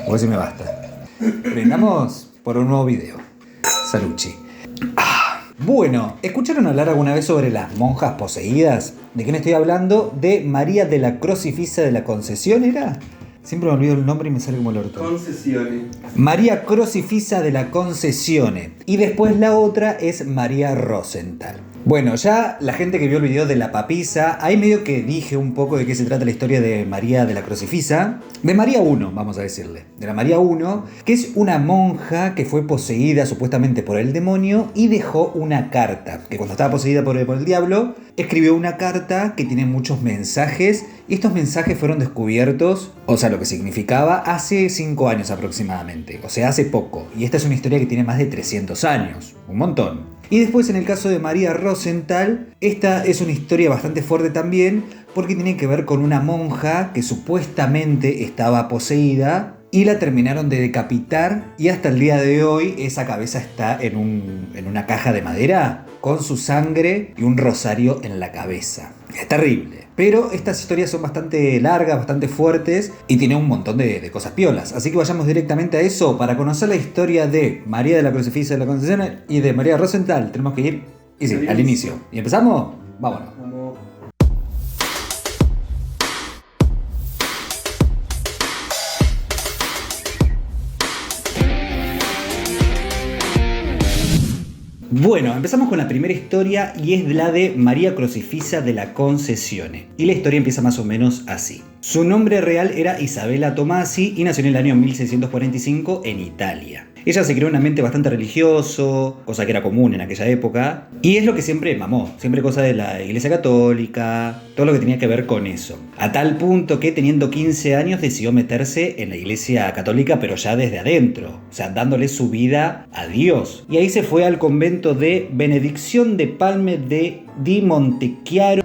O si me basta. Brindamos por un nuevo video. Saluchi. Bueno, ¿escucharon hablar alguna vez sobre las monjas poseídas? ¿De quién estoy hablando? De María de la Crocifissa de la Concesión, ¿era? Siempre me olvido el nombre y me sale como el orto. Concesione. María Crocifissa de la Concesione. Y después la otra es María Rosenthal. Bueno, ya la gente que vio el video de la papisa, ahí medio que dije un poco de qué se trata la historia de María de la Crocifissa. De María I, vamos a decirle. De la María I, que es una monja que fue poseída supuestamente por el demonio y dejó una carta. Que cuando estaba poseída por el diablo, escribió una carta que tiene muchos mensajes. Y estos mensajes fueron descubiertos, o sea, lo que significaba, hace 5 años aproximadamente. O sea, hace poco. Y esta es una historia que tiene más de 300 años. Un montón. Y después en el caso de María Rosenthal, esta es una historia bastante fuerte también porque tiene que ver con una monja que supuestamente estaba poseída y la terminaron de decapitar y hasta el día de hoy esa cabeza está en una caja de madera con su sangre y un rosario en la cabeza. Es terrible. Pero estas historias son bastante largas, bastante fuertes y tienen un montón de cosas piolas. Así que vayamos directamente a eso. Para conocer la historia de María de la Crocifissa de la Concesión y de María Rosenthal, tenemos que ir al inicio. ¿Y empezamos? Vámonos. Bueno, empezamos con la primera historia y es la de María Crocifissa de la Concesione. Y la historia empieza más o menos así. Su nombre real era Isabella Tomasi y nació en el año 1645 en Italia. Ella se creó en un ambiente bastante religioso, cosa que era común en aquella época, y es lo que siempre mamó, siempre cosa de la Iglesia Católica, todo lo que tenía que ver con eso. A tal punto que teniendo 15 años decidió meterse en la Iglesia Católica, pero ya desde adentro, o sea, dándole su vida a Dios. Y ahí se fue al convento de Benedicción de Palme de Di Montechiaro,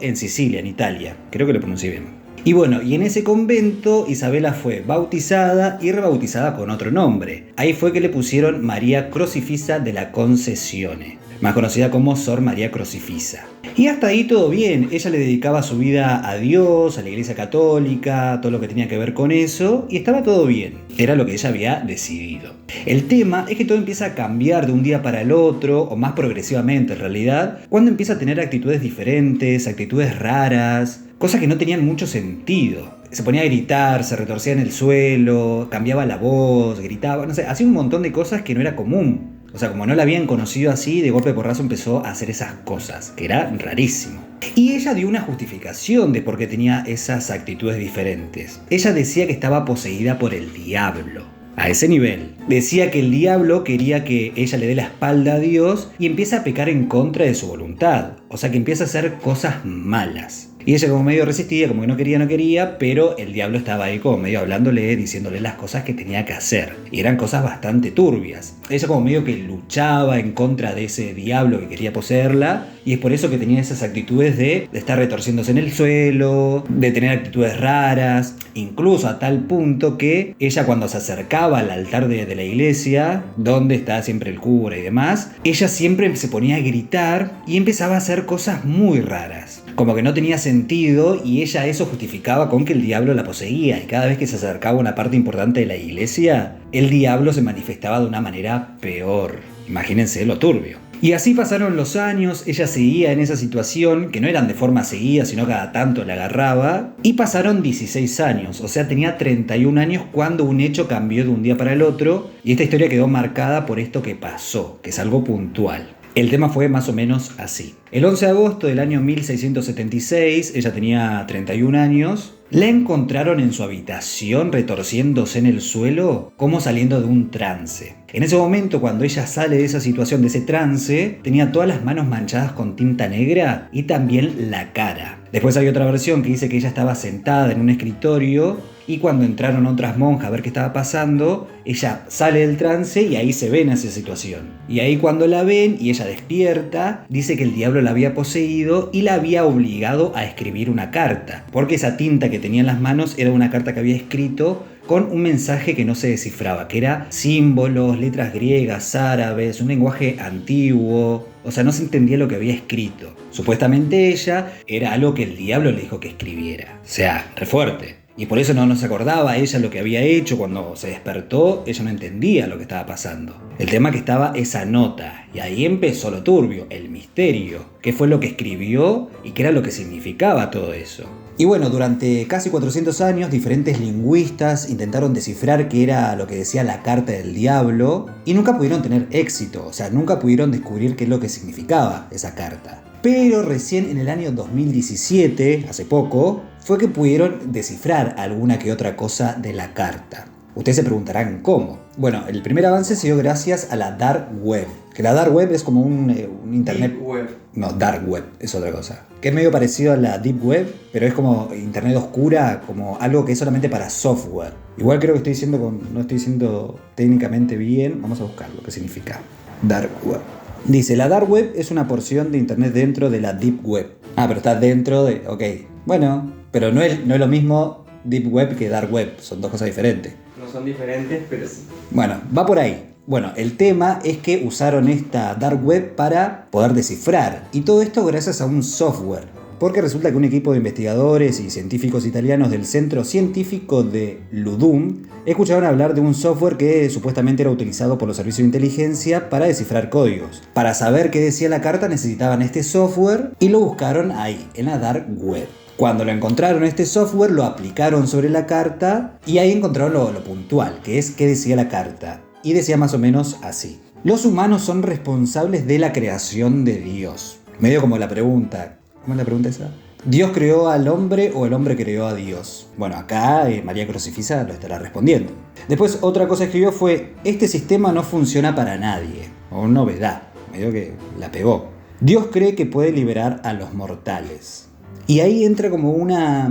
en Sicilia, en Italia. Creo que lo pronuncié bien. Y bueno, y en ese convento Isabela fue bautizada y rebautizada con otro nombre. Ahí fue que le pusieron María Crocifissa de la Concesione, más conocida como Sor María Crocifissa. Y hasta ahí todo bien, ella le dedicaba su vida a Dios, a la Iglesia Católica, todo lo que tenía que ver con eso, y estaba todo bien. Era lo que ella había decidido. El tema es que todo empieza a cambiar de un día para el otro, o más progresivamente en realidad, cuando empieza a tener actitudes diferentes, actitudes raras, cosas que no tenían mucho sentido. Se ponía a gritar, se retorcía en el suelo, cambiaba la voz, gritaba, no sé, hacía un montón de cosas que no era común. O sea, como no la habían conocido así, de golpe porrazo empezó a hacer esas cosas, que era rarísimo. Y ella dio una justificación de por qué tenía esas actitudes diferentes. Ella decía que estaba poseída por el diablo. A ese nivel. Decía que el diablo quería que ella le dé la espalda a Dios y empieza a pecar en contra de su voluntad. O sea, que empieza a hacer cosas malas. Y ella como medio resistía, como que no quería, pero el diablo estaba ahí como medio hablándole, diciéndole las cosas que tenía que hacer. Y eran cosas bastante turbias. Ella como medio que luchaba en contra de ese diablo que quería poseerla. Y es por eso que tenía esas actitudes de estar retorciéndose en el suelo, de tener actitudes raras. Incluso a tal punto que ella cuando se acercaba al altar de la iglesia, donde está siempre el cura y demás, ella siempre se ponía a gritar y empezaba a hacer cosas muy raras. Como que no tenía sentido y ella eso justificaba con que el diablo la poseía y cada vez que se acercaba a una parte importante de la iglesia, el diablo se manifestaba de una manera peor. Imagínense lo turbio. Y así pasaron los años, ella seguía en esa situación, que no eran de forma seguida, sino cada tanto la agarraba, y pasaron 16 años, o sea, tenía 31 años cuando un hecho cambió de un día para el otro, y esta historia quedó marcada por esto que pasó, que es algo puntual. El tema fue más o menos así. El 11 de agosto del año 1676, ella tenía 31 años, la encontraron en su habitación retorciéndose en el suelo como saliendo de un trance. En ese momento, cuando ella sale de esa situación, de ese trance, tenía todas las manos manchadas con tinta negra y también la cara. Después hay otra versión que dice que ella estaba sentada en un escritorio y cuando entraron otras monjas a ver qué estaba pasando, ella sale del trance y ahí se ve en esa situación. Y ahí cuando la ven y ella despierta, dice que el diablo la había poseído y la había obligado a escribir una carta, porque esa tinta que tenía en las manos era una carta que había escrito con un mensaje que no se descifraba, que era símbolos, letras griegas, árabes, un lenguaje antiguo. O sea, no se entendía lo que había escrito. Supuestamente ella era algo que el diablo le dijo que escribiera. O sea, re fuerte. Y por eso no se acordaba ella lo que había hecho. Cuando se despertó, ella no entendía lo que estaba pasando. El tema que estaba esa nota, y ahí empezó lo turbio, el misterio. ¿Qué fue lo que escribió y qué era lo que significaba todo eso? Y bueno, durante casi 400 años, diferentes lingüistas intentaron descifrar qué era lo que decía la carta del diablo y nunca pudieron tener éxito, o sea, nunca pudieron descubrir qué es lo que significaba esa carta. Pero recién en el año 2017, hace poco, fue que pudieron descifrar alguna que otra cosa de la carta. Ustedes se preguntarán cómo. Bueno, el primer avance se dio gracias a la Dark Web. Que la Dark Web es como un internet... Deep Web. No, Dark Web es otra cosa. Que es medio parecido a la Deep Web, pero es como internet oscura, como algo que es solamente para software. Igual creo que estoy diciendo no estoy diciendo técnicamente bien. Vamos a buscarlo, qué significa Dark Web. Dice, la Dark Web es una porción de internet dentro de la Deep Web. Ah, pero está dentro de... Ok, bueno, pero no es lo mismo Deep Web que Dark Web. Son dos cosas diferentes. No son diferentes, pero sí. Bueno, va por ahí. Bueno, el tema es que usaron esta Dark Web para poder descifrar. Y todo esto gracias a un software. Porque resulta que un equipo de investigadores y científicos italianos del Centro Científico de Ludum escucharon hablar de un software que supuestamente era utilizado por los servicios de inteligencia para descifrar códigos. Para saber qué decía la carta necesitaban este software y lo buscaron ahí, en la Dark Web. Cuando lo encontraron este software, lo aplicaron sobre la carta y ahí encontraron lo puntual, que es qué decía la carta. Y decía más o menos así. Los humanos son responsables de la creación de Dios. Medio como la pregunta. ¿Cómo es la pregunta esa? ¿Dios creó al hombre o el hombre creó a Dios? Bueno, acá María Crucifisa lo estará respondiendo. Después otra cosa que escribió fue: este sistema no funciona para nadie. O novedad. Medio que la pegó. Dios cree que puede liberar a los mortales. Y ahí entra como una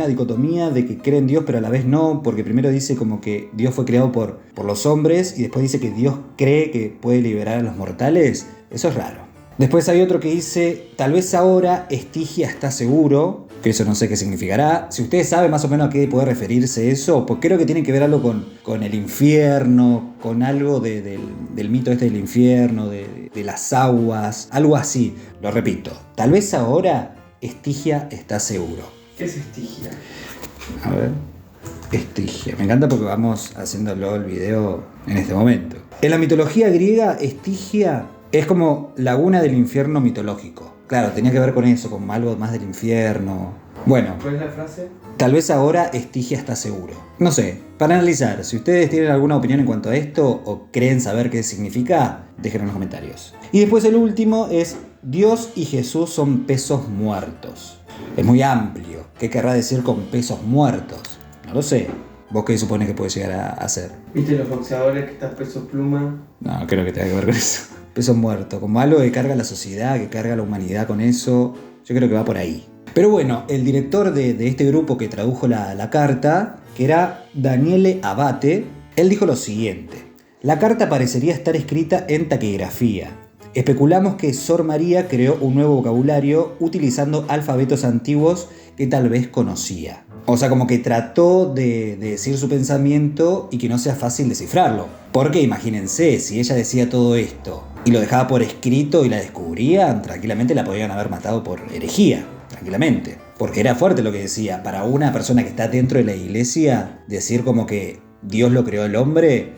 dicotomía de que cree en Dios pero a la vez no, porque primero dice como que Dios fue creado por los hombres y después dice que Dios cree que puede liberar a los mortales. Eso es raro. Después hay otro que dice, tal vez ahora Estigia está seguro, que eso no sé qué significará. Si ustedes saben más o menos a qué puede referirse eso, pues creo que tiene que ver algo con el infierno, con algo del mito este del infierno, de las aguas, algo así. Lo repito, tal vez ahora Estigia está seguro. ¿Qué es Estigia? A ver, Estigia. Me encanta porque vamos haciéndolo el video en este momento. En la mitología griega, Estigia es como laguna del infierno mitológico. Claro, tenía que ver con eso, con algo más del infierno. Bueno. ¿Cuál es la frase? Tal vez ahora Estigia está seguro. No sé, para analizar, si ustedes tienen alguna opinión en cuanto a esto o creen saber qué significa, déjenlo en los comentarios. Y después el último es, Dios y Jesús son pesos muertos. Es muy amplio. ¿Qué querrá decir con pesos muertos? No lo sé. ¿Vos qué supones que puede llegar a hacer? ¿Viste los boxeadores que están pesos pluma? No, creo que tenga que ver con eso. Pesos muertos, como algo que carga la sociedad, que carga la humanidad con eso. Yo creo que va por ahí. Pero bueno, el director de este grupo que tradujo la carta, que era Daniele Abate, él dijo lo siguiente. La carta parecería estar escrita en taquigrafía. Especulamos que Sor María creó un nuevo vocabulario utilizando alfabetos antiguos que tal vez conocía. O sea, como que trató de decir su pensamiento y que no sea fácil descifrarlo. Porque imagínense, si ella decía todo esto y lo dejaba por escrito y la descubrían, tranquilamente la podían haber matado por herejía. Tranquilamente. Porque era fuerte lo que decía. Para una persona que está dentro de la iglesia, decir como que Dios lo creó el hombre,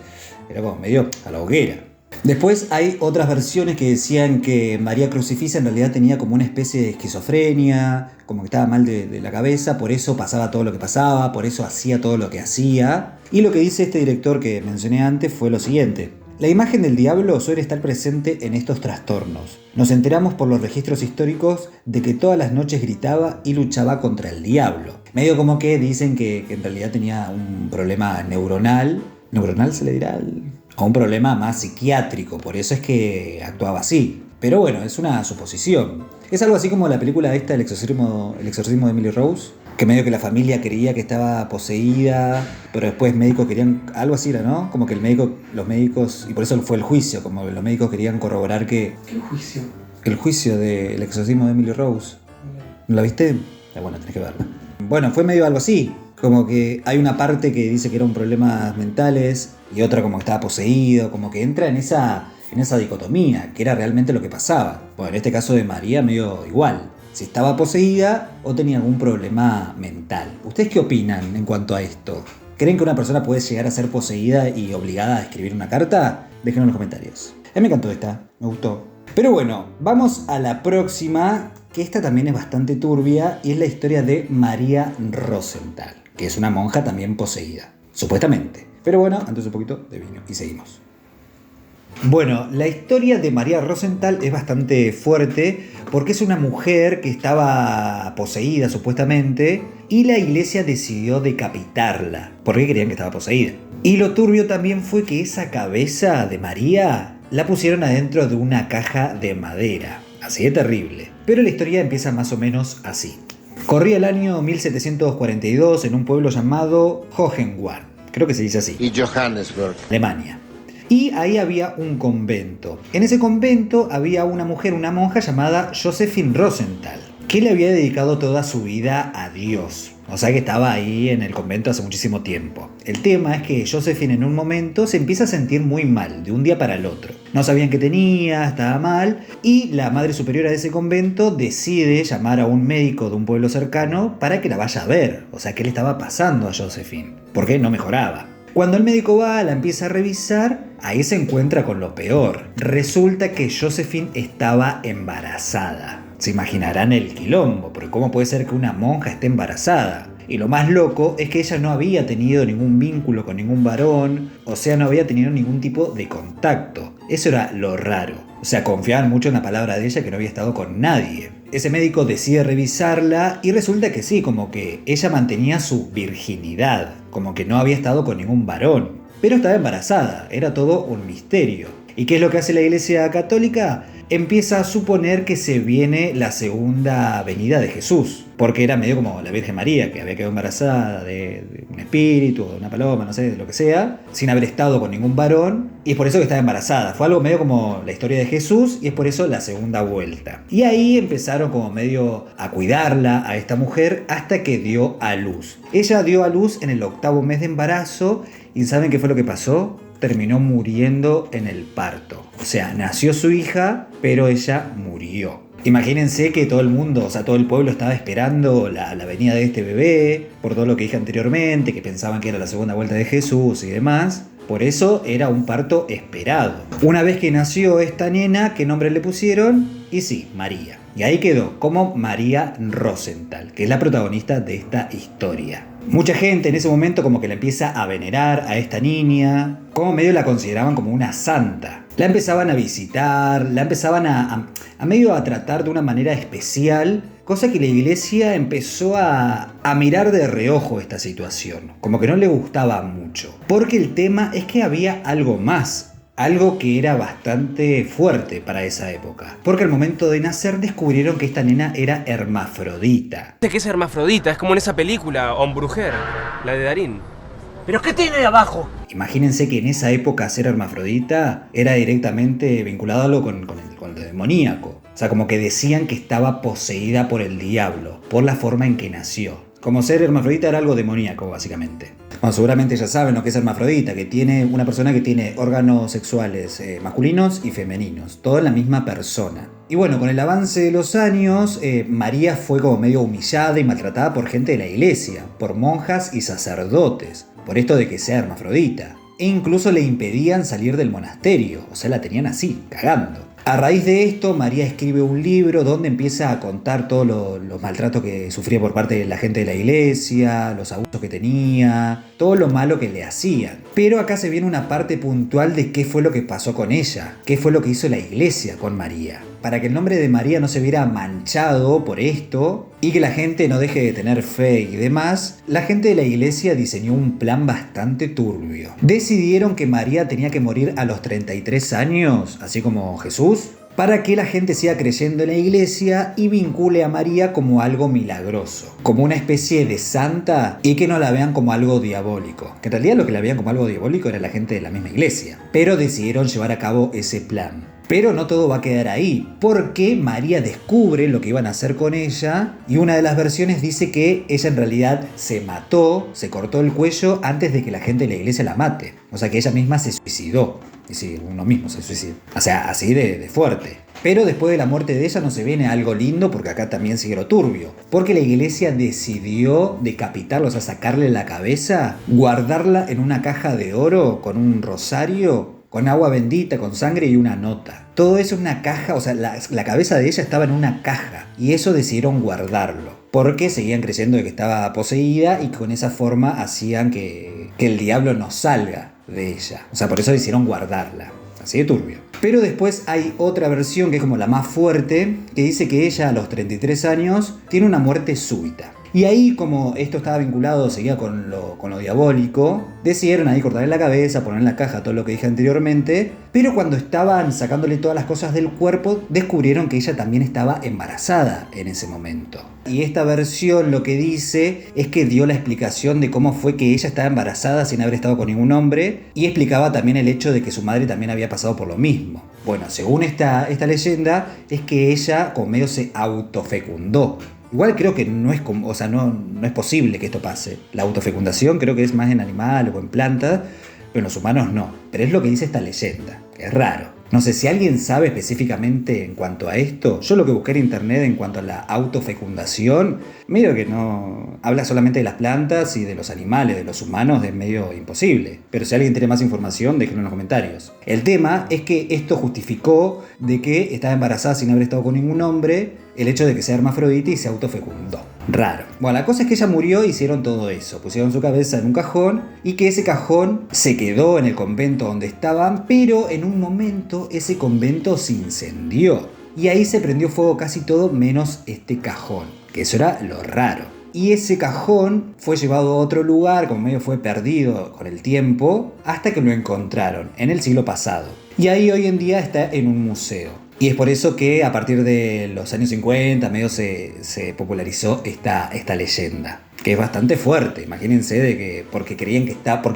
era como medio a la hoguera. Después hay otras versiones que decían que María Crucifisa en realidad tenía como una especie de esquizofrenia, como que estaba mal de la cabeza, por eso pasaba todo lo que pasaba, por eso hacía todo lo que hacía. Y lo que dice este director que mencioné antes fue lo siguiente. La imagen del diablo suele estar presente en estos trastornos. Nos enteramos por los registros históricos de que todas las noches gritaba y luchaba contra el diablo. Medio como que dicen que en realidad tenía un problema neuronal. ¿Neuronal se le dirá? O un problema más psiquiátrico, por eso es que actuaba así. Pero bueno, es una suposición. Es algo así como la película esta, El exorcismo de Emily Rose, que medio que la familia creía que estaba poseída, pero después médicos querían, algo así era, ¿no? Como que los médicos, y por eso fue el juicio, como que los médicos querían corroborar que... ¿Qué juicio? El juicio del exorcismo de Emily Rose. ¿No la viste? Bueno, tenés que verla. Bueno, fue medio algo así. Como que hay una parte que dice que eran problemas mentales y otra como que estaba poseído, como que entra en esa dicotomía, que era realmente lo que pasaba. Bueno, en este caso de María medio igual. si estaba poseída o tenía algún problema mental. ¿Ustedes qué opinan en cuanto a esto? ¿Creen que una persona puede llegar a ser poseída y obligada a escribir una carta? Déjenlo en los comentarios. A mí me encantó esta, me gustó. Pero bueno, vamos a la próxima, que esta también es bastante turbia, y es la historia de María Rosenthal, que es una monja también poseída, supuestamente. Pero bueno, antes un poquito de vino y seguimos. Bueno, la historia de María Rosenthal es bastante fuerte porque es una mujer que estaba poseída supuestamente y la iglesia decidió decapitarla porque creían que estaba poseída. Y lo turbio también fue que esa cabeza de María la pusieron adentro de una caja de madera. Así de terrible. Pero la historia empieza más o menos así. Corría el año 1742 en un pueblo llamado Hohenwald. Creo que se dice así. Y Johannesburg, Alemania. Y ahí había un convento. En ese convento había una mujer, una monja llamada Josephine Rosenthal, que le había dedicado toda su vida a Dios. O sea que estaba ahí en el convento hace muchísimo tiempo. El tema es que Josephine en un momento se empieza a sentir muy mal, de un día para el otro. No sabían qué tenía, estaba mal, y la madre superiora de ese convento decide llamar a un médico de un pueblo cercano para que la vaya a ver. O sea, qué le estaba pasando a Josephine, porque no mejoraba. Cuando el médico va, la empieza a revisar, ahí se encuentra con lo peor. Resulta que Josephine estaba embarazada. Se imaginarán el quilombo, porque ¿cómo puede ser que una monja esté embarazada? Y lo más loco es que ella no había tenido ningún vínculo con ningún varón, o sea, no había tenido ningún tipo de contacto. Eso era lo raro. O sea, confiaban mucho en la palabra de ella que no había estado con nadie. Ese médico decide revisarla y resulta que sí, como que ella mantenía su virginidad, como que no había estado con ningún varón, pero estaba embarazada, era todo un misterio. ¿Y qué es lo que hace la Iglesia Católica? Empieza a suponer que se viene la segunda venida de Jesús, porque era medio como la Virgen María, que había quedado embarazada de un espíritu o de una paloma, no sé, de lo que sea, sin haber estado con ningún varón, y es por eso que estaba embarazada. Fue algo medio como la historia de Jesús, y es por eso la segunda vuelta. Y ahí empezaron como medio a cuidarla a esta mujer hasta que dio a luz. Ella dio a luz en el 8º mes de embarazo, y ¿saben qué fue lo que pasó? Terminó muriendo en el parto. O sea, nació su hija, pero ella murió. Imagínense que todo el mundo, o sea, todo el pueblo estaba esperando la venida de este bebé, por todo lo que dije anteriormente, que pensaban que era la segunda vuelta de Jesús y demás. Por eso era un parto esperado. Una vez que nació esta nena, ¿qué nombre le pusieron? Y sí, María. Y ahí quedó como María Rosenthal, que es la protagonista de esta historia. Mucha gente en ese momento como que la empieza a venerar a esta niña, como medio la consideraban como una santa. La empezaban a visitar, la empezaban a medio a tratar de una manera especial, cosa que la iglesia empezó a mirar de reojo esta situación, como que no le gustaba mucho. Porque el tema es que había algo más. Algo que era bastante fuerte para esa época. Porque al momento de nacer descubrieron que esta nena era hermafrodita. ¿De qué es hermafrodita? Es como en esa película, On Brujer, la de Darín. ¿Pero qué tiene de abajo? Imagínense que en esa época ser hermafrodita era directamente vinculado a algo con lo demoníaco. O sea, como que decían que estaba poseída por el diablo, por la forma en que nació. Como ser hermafrodita era algo demoníaco, básicamente. Bueno, seguramente ya saben lo que es hermafrodita, que tiene una persona que tiene órganos sexuales masculinos y femeninos, todo en la misma persona. Y bueno, con el avance de los años, María fue como medio humillada y maltratada por gente de la iglesia, por monjas y sacerdotes, por esto de que sea hermafrodita. E incluso le impedían salir del monasterio, o sea, la tenían así, cagando. A raíz de esto, María escribe un libro donde empieza a contar todos los maltratos que sufría por parte de la gente de la iglesia, los abusos que tenía, todo lo malo que le hacían. Pero acá se viene una parte puntual de qué fue lo que pasó con ella, qué fue lo que hizo la iglesia con María. Para que el nombre de María no se viera manchado por esto y que la gente no deje de tener fe y demás, la gente de la iglesia diseñó un plan bastante turbio. Decidieron que María tenía que morir a los 33 años, así como Jesús, para que la gente siga creyendo en la iglesia y vincule a María como algo milagroso, como una especie de santa y que no la vean como algo diabólico. Que en realidad lo que la veían como algo diabólico era la gente de la misma iglesia, pero decidieron llevar a cabo ese plan. Pero no todo va a quedar ahí, porque María descubre lo que iban a hacer con ella y una de las versiones dice que ella en realidad se mató, se cortó el cuello antes de que la gente de la iglesia la mate. O sea que ella misma se suicidó. Y sí, uno mismo se suicida. O sea, así de fuerte. Pero después de la muerte de ella no se viene algo lindo, porque acá también sigue lo turbio. Porque la iglesia decidió decapitarla, o sea, sacarle la cabeza, guardarla en una caja de oro con un rosario, con agua bendita, con sangre y una nota. Todo eso en una caja, o sea, la cabeza de ella estaba en una caja. Y eso decidieron guardarlo. Porque seguían creyendo de que estaba poseída y con esa forma hacían que el diablo no salga de ella. O sea, por eso decidieron guardarla. Así de turbio. Pero después hay otra versión que es como la más fuerte, que dice que ella a los 33 años tiene una muerte súbita. Y ahí, como esto estaba vinculado, seguía con lo diabólico, decidieron ahí cortarle la cabeza, poner en la caja todo lo que dije anteriormente, pero cuando estaban sacándole todas las cosas del cuerpo, descubrieron que ella también estaba embarazada en ese momento. Y esta versión lo que dice es que dio la explicación de cómo fue que ella estaba embarazada sin haber estado con ningún hombre, y explicaba también el hecho de que su madre también había pasado por lo mismo. Bueno, según esta leyenda, es que ella como medio se autofecundó. Igual creo que no es, o sea, no es posible que esto pase. La autofecundación creo que es más en animales o en plantas, pero en los humanos no. Pero es lo que dice esta leyenda, que es raro. No sé si alguien sabe específicamente en cuanto a esto. Yo lo que busqué en internet en cuanto a la autofecundación, medio que no habla solamente de las plantas y de los animales, de los humanos es medio imposible. Pero si alguien tiene más información, déjenlo en los comentarios. El tema es que esto justificó de que estaba embarazada sin haber estado con ningún hombre, el hecho de que sea hermafrodita y se autofecundó. Raro. Bueno, la cosa es que ella murió y hicieron todo eso. Pusieron su cabeza en un cajón y que ese cajón se quedó en el convento donde estaban, pero en un momento ese convento se incendió. Y ahí se prendió fuego casi todo menos este cajón, que eso era lo raro. Y ese cajón fue llevado a otro lugar, como medio fue perdido con el tiempo, hasta que lo encontraron en el siglo pasado. Y ahí hoy en día está en un museo. Y es por eso que a partir de los años 50 medio se popularizó esta leyenda, que es bastante fuerte. Imagínense de que porque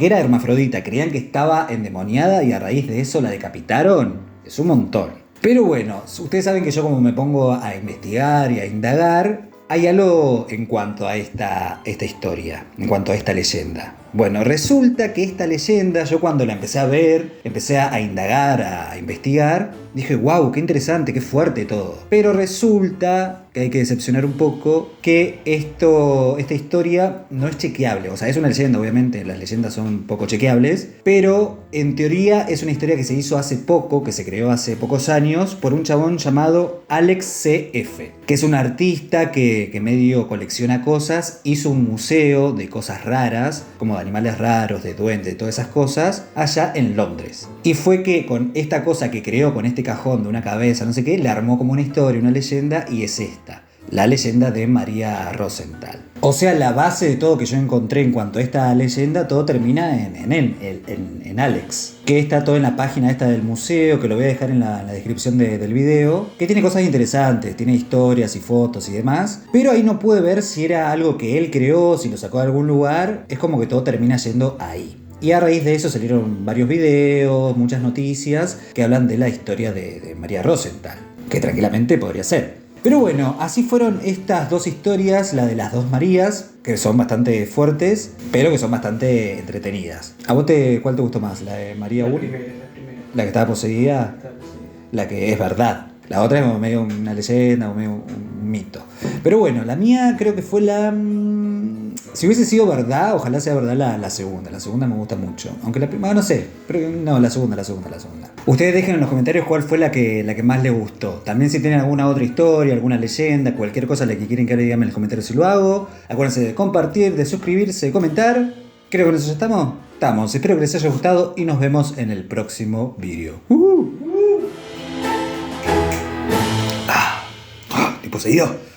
era hermafrodita, creían que estaba endemoniada y a raíz de eso la decapitaron. Es un montón. Pero bueno, ustedes saben que yo como me pongo a investigar y a indagar, hay algo en cuanto a esta historia, en cuanto a esta leyenda. Bueno, resulta que esta leyenda, yo cuando la empecé a ver, empecé a indagar, a investigar, dije, wow, qué interesante, qué fuerte todo. Pero resulta que hay que decepcionar un poco que esta historia no es chequeable. O sea, es una leyenda, obviamente, las leyendas son poco chequeables, pero en teoría es una historia que se hizo hace poco, que se creó hace pocos años, por un chabón llamado Alex C.F., que es un artista que medio colecciona cosas, hizo un museo de cosas raras, como de animales raros, de duendes, de todas esas cosas, allá en Londres. Y fue que con esta cosa que creó, con este cajón de una cabeza, no sé qué, le armó como una historia, una leyenda, y es esta, la leyenda de María Rosenthal. O sea, la base de todo que yo encontré en cuanto a esta leyenda, todo termina en Alex, que está todo en la página esta del museo, que lo voy a dejar en la descripción del video, que tiene cosas interesantes, tiene historias y fotos y demás, pero ahí no pude ver si era algo que él creó, si lo sacó de algún lugar, es como que todo termina yendo ahí. Y a raíz de eso salieron varios videos, muchas noticias que hablan de la historia de María Rosenthal, que tranquilamente podría ser. Pero bueno, así fueron estas dos historias, la de las dos Marías, que son bastante fuertes, pero que son bastante entretenidas. ¿A vos cuál te gustó más? ¿La de María 1? La primera. ¿La que estaba poseída? La que es verdad. La otra es medio una leyenda o medio un mito. Pero bueno, la mía creo que fue la... Si hubiese sido verdad, ojalá sea verdad la segunda. La segunda me gusta mucho. Aunque la primera no sé. Pero no, la segunda. Ustedes dejen en los comentarios cuál fue la que más les gustó. También si tienen alguna otra historia, alguna leyenda, cualquier cosa la que quieren que díganme en los comentarios si lo hago. Acuérdense de compartir, de suscribirse, de comentar. Creo que con eso ya estamos. Espero que les haya gustado y nos vemos en el próximo video. Estoy poseído.